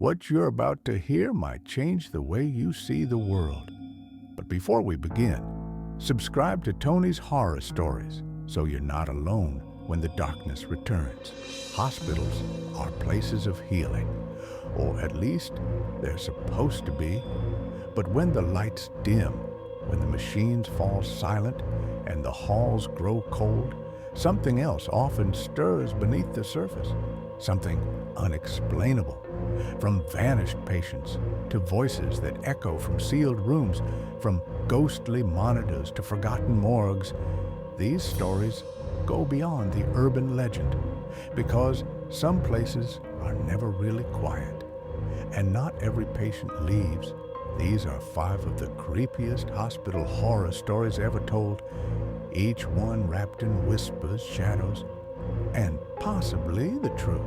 What you're about to hear might change the way you see the world. But before we begin, subscribe to Tony's Horror Stories so you're not alone when the darkness returns. Hospitals are places of healing, or at least they're supposed to be. But when the lights dim, when the machines fall silent and the halls grow cold, something else often stirs beneath the surface, something unexplainable. From vanished patients to voices that echo from sealed rooms, from ghostly monitors to forgotten morgues, these stories go beyond the urban legend, because some places are never really quiet, and not every patient leaves. These are 5 of the creepiest hospital horror stories ever told, each one wrapped in whispers, shadows, and possibly the truth.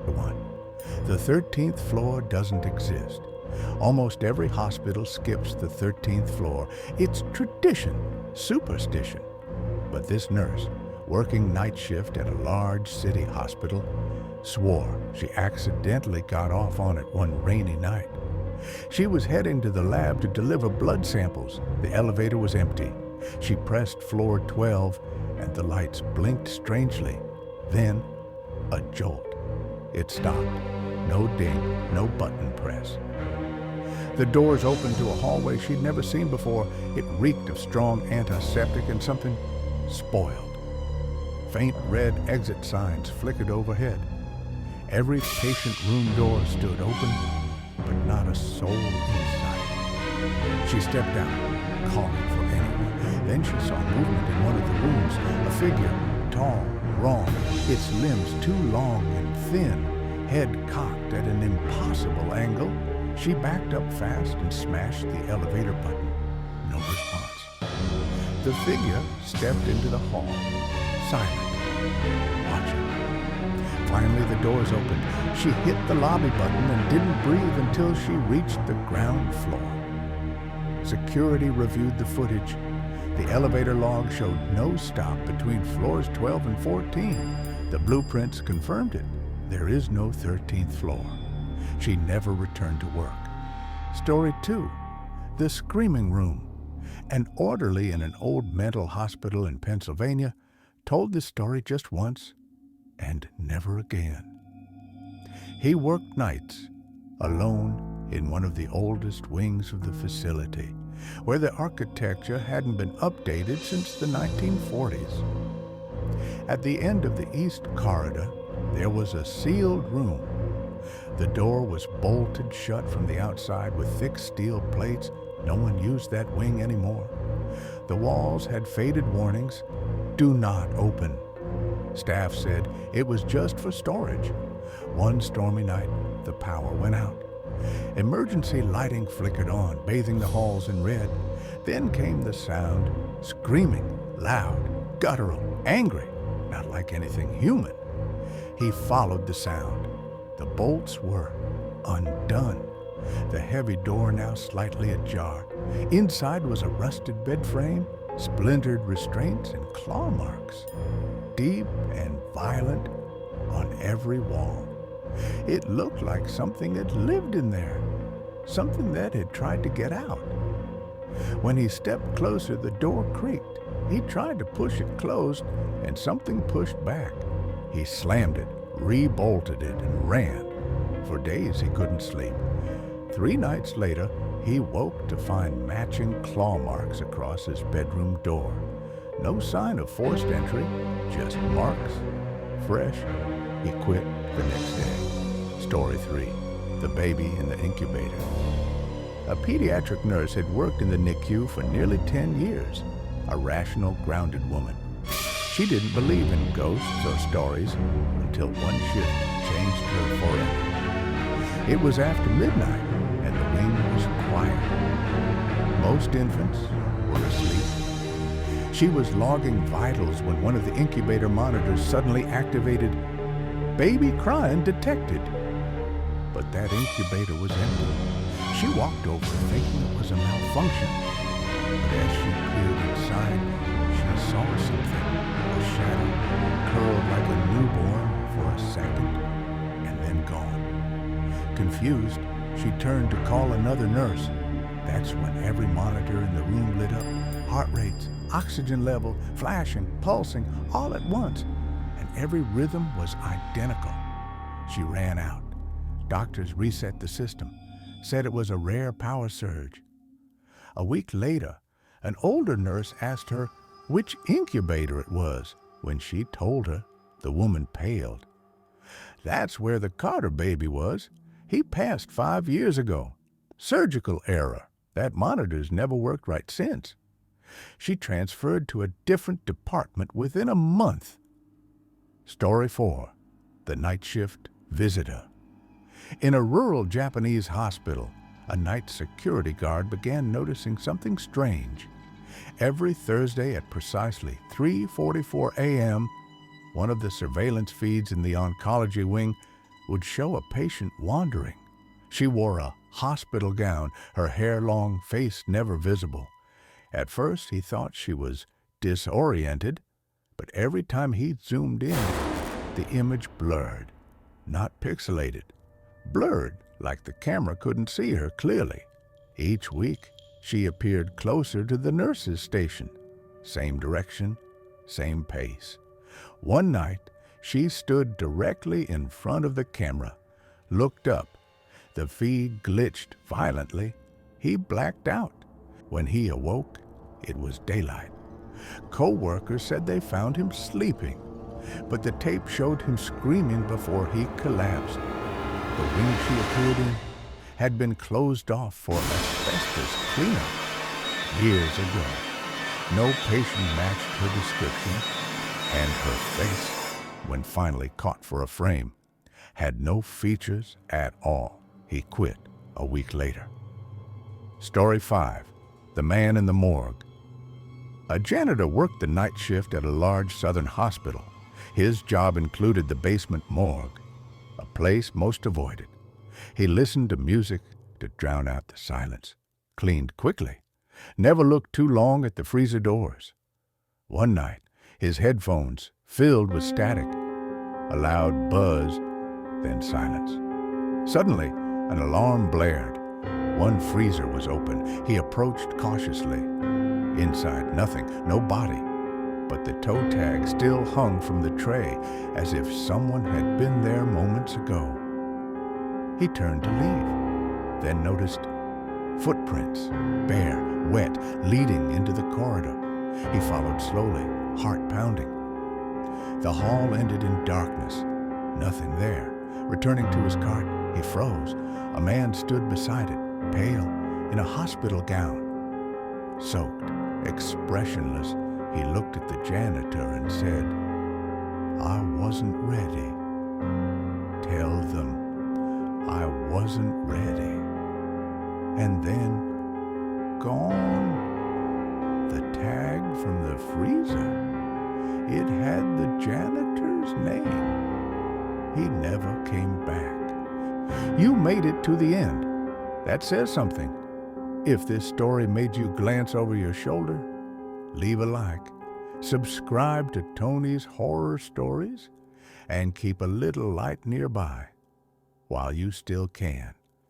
One, the 13th floor doesn't exist. Almost every hospital skips the 13th floor. It's tradition, superstition. But this nurse, working night shift at a large city hospital, swore she accidentally got off on it one rainy night. She was heading to the lab to deliver blood samples. The elevator was empty. She pressed floor 12, and the lights blinked strangely. Then, a jolt. It stopped. No ding, no button press. The doors opened to a hallway she'd never seen before. It reeked of strong antiseptic and something spoiled. Faint red exit signs flickered overhead. Every patient room door stood open, but not a soul in sight. She stepped out, calling for anyone. Then she saw movement in one of the rooms, a figure, tall, wrong, its limbs too long and thin, head cocked at an impossible angle. She backed up fast and smashed the elevator button. No response. The figure stepped into the hall, silent, watching. Finally, the doors opened. She hit the lobby button and didn't breathe until she reached the ground floor. Security reviewed the footage. The elevator log showed no stop between floors 12 and 14. The blueprints confirmed it. There is no 13th floor. She never returned to work. Story 2, the screaming room. An orderly in an old mental hospital in Pennsylvania told this story just once and never again. He worked nights, alone in one of the oldest wings of the facility, where the architecture hadn't been updated since the 1940s. At the end of the east corridor, there was a sealed room. The door was bolted shut from the outside with thick steel plates. No one used that wing anymore. The walls had faded warnings, "Do not open." Staff said it was just for storage. One stormy night, the power went out. Emergency lighting flickered on, bathing the halls in red. Then came the sound, screaming, loud, guttural, angry, not like anything human. He followed the sound. The bolts were undone. The heavy door now slightly ajar. Inside was a rusted bed frame, splintered restraints, and claw marks, deep and violent on every wall. It looked like something had lived in there, something that had tried to get out. When he stepped closer, the door creaked. He tried to push it closed, and something pushed back. He slammed it, re-bolted it, and ran. For days he couldn't sleep. 3 nights later, he woke to find matching claw marks across his bedroom door. No sign of forced entry, just marks. Fresh. He quit the next day. Story 3, the baby in the incubator. A pediatric nurse had worked in the NICU for nearly 10 years, a rational, grounded woman. She didn't believe in ghosts or stories until one shift changed her forever. It was after midnight, and the wing was quiet. Most infants were asleep. She was logging vitals when one of the incubator monitors suddenly activated, "Baby crying detected." But that incubator was empty. She walked over thinking it was a malfunction. But as she peered inside, she saw something, a shadow, curled like a newborn for a second, and then gone. Confused, she turned to call another nurse. That's when every monitor in the room lit up. Heart rates, oxygen level, flashing, pulsing, all at once. And every rhythm was identical. She ran out. Doctors reset the system, said it was a rare power surge. A week later, an older nurse asked her which incubator it was. When she told her, the woman paled. That's where the Carter baby was. He passed 5 years ago. Surgical error. That monitor's never worked right since. She transferred to a different department within a month. Story 4. The Night Shift Visitor. In a rural Japanese hospital, a night security guard began noticing something strange. Every Thursday at precisely 3:44 a.m., one of the surveillance feeds in the oncology wing would show a patient wandering. She wore a hospital gown, her hair long, face never visible. At first, he thought she was disoriented, but every time he zoomed in, the image blurred, not pixelated. Blurred, like the camera couldn't see her clearly. Each week, she appeared closer to the nurse's station. Same direction, same pace. One night, she stood directly in front of the camera, looked up. The feed glitched violently. He blacked out. When he awoke, it was daylight. Co-workers said they found him sleeping, but the tape showed him screaming before he collapsed. The wing she appeared in had been closed off for asbestos cleanup years ago. No patient matched her description, and her face, when finally caught for a frame, had no features at all. He quit a week later. Story 5. The Man in the Morgue. A janitor worked the night shift at a large southern hospital. His job included the basement morgue, a place most avoided. He listened to music to drown out the silence, cleaned quickly, never looked too long at the freezer doors. One night, his headphones filled with static, a loud buzz, then silence. Suddenly, an alarm blared. One freezer was open. He approached cautiously. Inside, nothing, no body, but the toe tag still hung from the tray as if someone had been there moments ago. He turned to leave, then noticed footprints, bare, wet, leading into the corridor. He followed slowly, heart pounding. The hall ended in darkness. Nothing there. Returning to his cart, he froze. A man stood beside it, pale, in a hospital gown. Soaked, expressionless, he looked at the janitor and said, "I wasn't ready. Tell them I wasn't ready." And then, gone. The tag from the freezer. It had the janitor's name. He never came back. You made it to the end. That says something. If this story made you glance over your shoulder, leave a like, subscribe to Tony's Horror Stories, and keep a little light nearby while you still can.